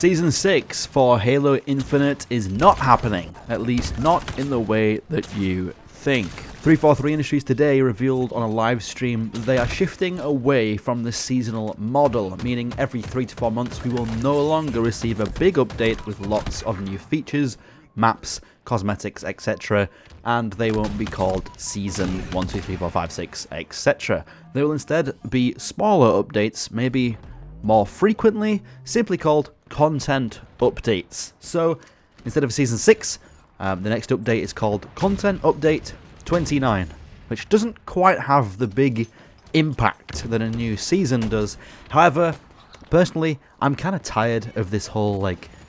Season 6 for Halo Infinite is not happening, at least not in the way that you think. 343 Industries today revealed on a live stream that they are shifting away from the seasonal model, meaning every 3 to 4 months we will no longer receive a big update with lots of new features, maps, cosmetics, etc., and they won't be called Season 1, 2, 3, 4, 5, 6, etc. They will instead be smaller updates, maybe more frequently, simply called content updates. So instead of Season 6, the next update is called Content Update 29, which doesn't quite have the big impact that a new season does. However, personally, I'm kind of tired of this whole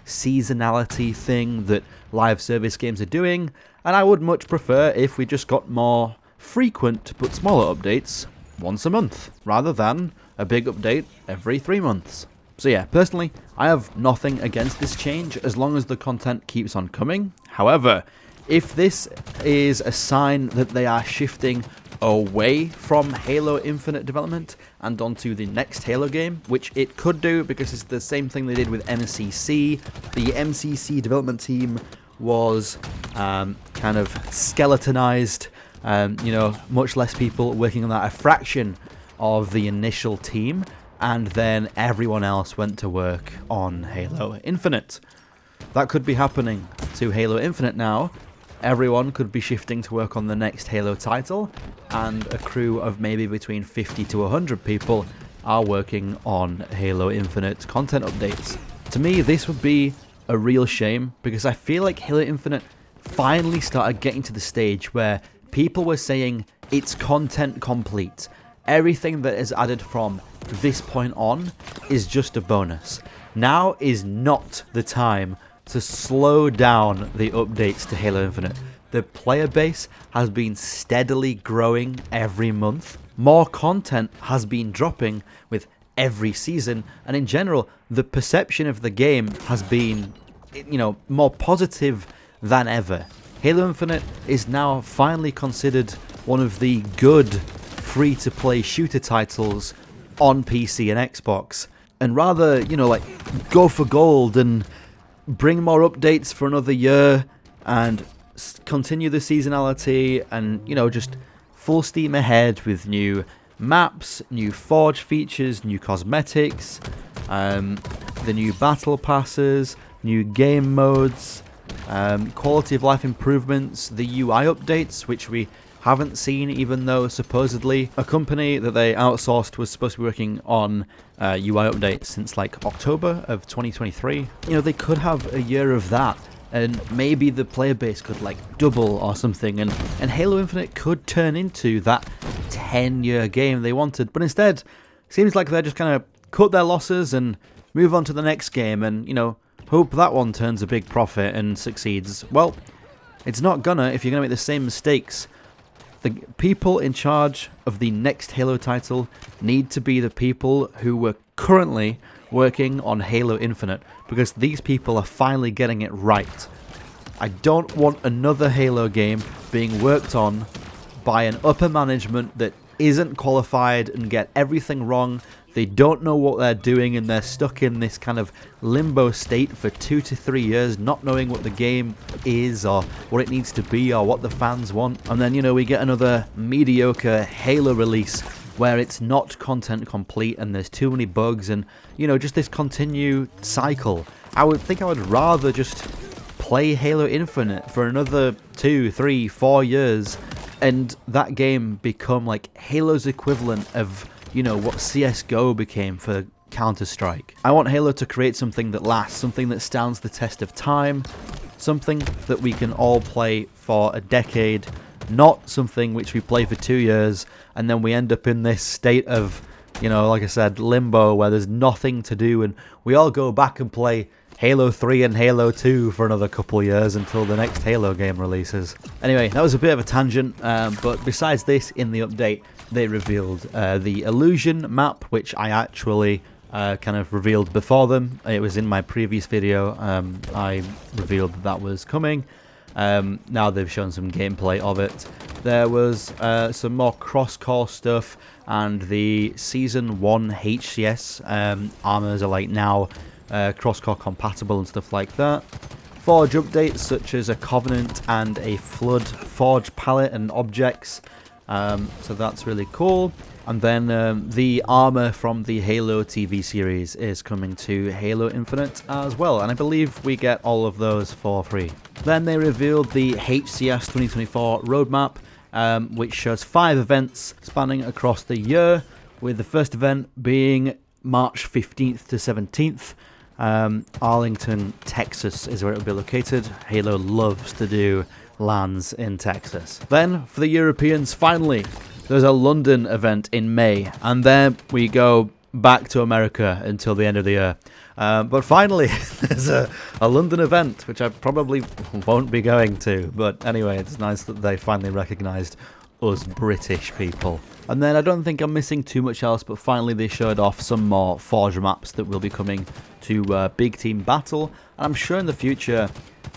seasonality thing that live service games are doing, and I would much prefer if we just got more frequent but smaller updates once a month, rather than a big update every 3 months. So yeah, personally, I have nothing against this change as long as the content keeps on coming. However, if this is a sign that they are shifting away from Halo Infinite development and onto the next Halo game, which it could do because it's the same thing they did with MCC. The MCC development team was kind of skeletonized, much less people working on that, a fraction of the initial team, and then everyone else went to work on Halo Infinite. That could be happening to Halo Infinite now. Everyone could be shifting to work on the next Halo title, and a crew of maybe between 50 to 100 people are working on Halo Infinite content updates. To me, this would be a real shame, because I feel like Halo Infinite finally started getting to the stage where people were saying it's content complete. Everything that is added from this point on is just a bonus. Now is not the time to slow down the updates to Halo Infinite. The player base has been steadily growing every month. More content has been dropping with every season, and in general, the perception of the game has been, more positive than ever. Halo Infinite is now finally considered one of the good free-to-play shooter titles on PC and Xbox, and rather, go for gold and bring more updates for another year and continue the seasonality and, just full steam ahead with new maps, new Forge features, new cosmetics, the new battle passes, new game modes, quality of life improvements, the UI updates, which we haven't seen, even though supposedly a company that they outsourced was supposed to be working on UI updates since October of 2023. They could have a year of that, and maybe the player base could double or something, and Halo Infinite could turn into that 10-year game they wanted. But instead, it seems like they're just kind of cut their losses and move on to the next game and, hope that one turns a big profit and succeeds. Well, it's not gonna if you're gonna make the same mistakes. The people in charge of the next Halo title need to be the people who were currently working on Halo Infinite, because these people are finally getting it right. I don't want another Halo game being worked on by an upper management that isn't qualified and get everything wrong. They don't know what they're doing, and they're stuck in this kind of limbo state for 2 to 3 years, not knowing what the game is or what it needs to be or what the fans want. And then, we get another mediocre Halo release where it's not content complete and there's too many bugs and, just this continued cycle. I would rather just play Halo Infinite for another 2, 3, 4 years and that game become Halo's equivalent of what CSGO became for Counter-Strike. I want Halo to create something that lasts, something that stands the test of time, something that we can all play for a decade, not something which we play for 2 years and then we end up in this state of, like I said, limbo where there's nothing to do and we all go back and play Halo 3 and Halo 2 for another couple of years until the next Halo game releases. Anyway, that was a bit of a tangent, but besides this, in the update, they revealed the Illusion map, which I actually kind of revealed before them. It was in my previous video. I revealed that was coming. Now they've shown some gameplay of it. There was some more cross-core stuff, and the Season 1 HCS armors are now cross-core compatible and stuff like that. Forge updates such as a Covenant and a Flood Forge palette and objects, so that's really cool. And then the armor from the Halo TV series is coming to Halo Infinite as well, and I believe we get all of those for free. Then they revealed the HCS 2024 roadmap, which shows 5 events spanning across the year, with the first event being March 15th to 17th. Arlington, Texas is where it will be located. Halo loves to do LANs in Texas. Then, for the Europeans, finally, there's a London event in May, and then we go back to America until the end of the year. But finally, there's a London event, which I probably won't be going to. But anyway, it's nice that they finally recognised us British people. And then I don't think I'm missing too much else, but finally they showed off some more Forge maps that will be coming to Big Team Battle. And I'm sure in the future,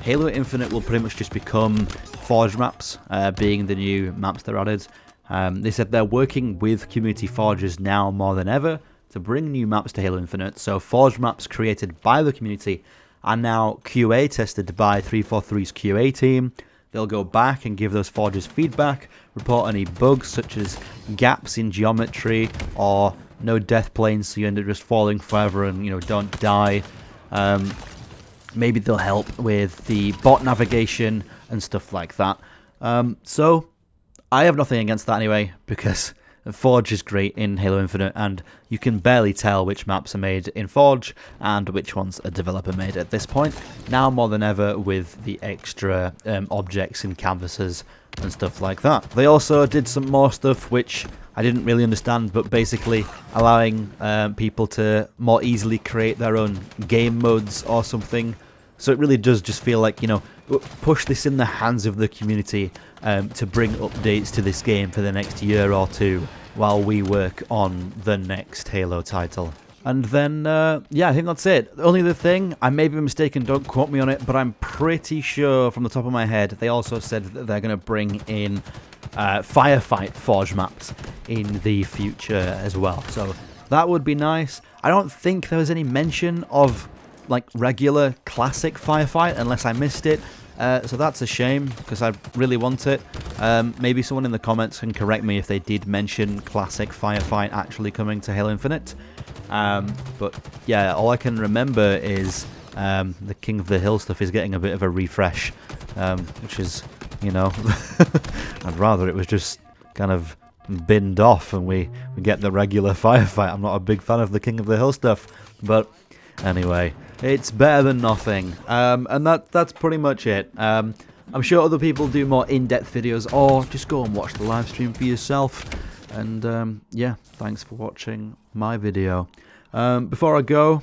Halo Infinite will pretty much just become Forge maps, being the new maps that are added. They said they're working with community forgers now more than ever to bring new maps to Halo Infinite. So Forge maps created by the community are now QA tested by 343's QA team. They'll go back and give those forgers feedback, report any bugs such as gaps in geometry or no death planes, so you end up just falling forever and, you know, don't die. Maybe they'll help with the bot navigation and stuff like that. So I have nothing against that anyway, because Forge is great in Halo Infinite, and you can barely tell which maps are made in Forge and which ones a developer made at this point. Now more than ever with the extra objects and canvases and stuff like that. They also did some more stuff which I didn't really understand, but basically allowing people to more easily create their own game modes or something. So it really does just feel like, you know, push this in the hands of the community to bring updates to this game for the next year or two while we work on the next Halo title. And then, yeah, I think that's it. The only other thing, I may be mistaken, don't quote me on it, but I'm pretty sure from the top of my head, they also said that they're going to bring in Firefight Forge maps in the future as well. So that would be nice. I don't think there was any mention of like regular classic Firefight unless I missed it. So that's a shame because I really want it. Maybe someone in the comments can correct me if they did mention classic Firefight actually coming to Halo Infinite. But yeah, all I can remember is the King of the Hill stuff is getting a bit of a refresh, which is, you know, I'd rather it was just kind of binned off and we get the regular Firefight. I'm not a big fan of the King of the Hill stuff, but anyway, it's better than nothing. And that's pretty much it. I'm sure other people do more in-depth videos, or just go and watch the live stream for yourself. And yeah, thanks for watching my video. Before I go,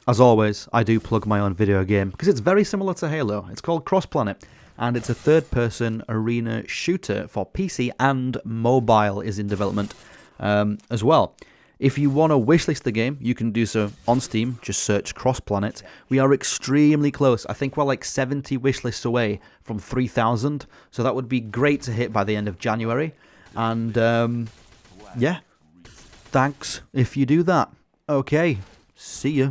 as always, I do plug my own video game because it's very similar to Halo. It's called Cross Planet, and it's a third-person arena shooter for PC, and mobile is in development as well. If you want to wishlist the game, you can do so on Steam. Just search Cross Planet. We are extremely close. I think we're like 70 wishlists away from 3,000. So that would be great to hit by the end of January. And yeah, thanks if you do that. Okay, see ya.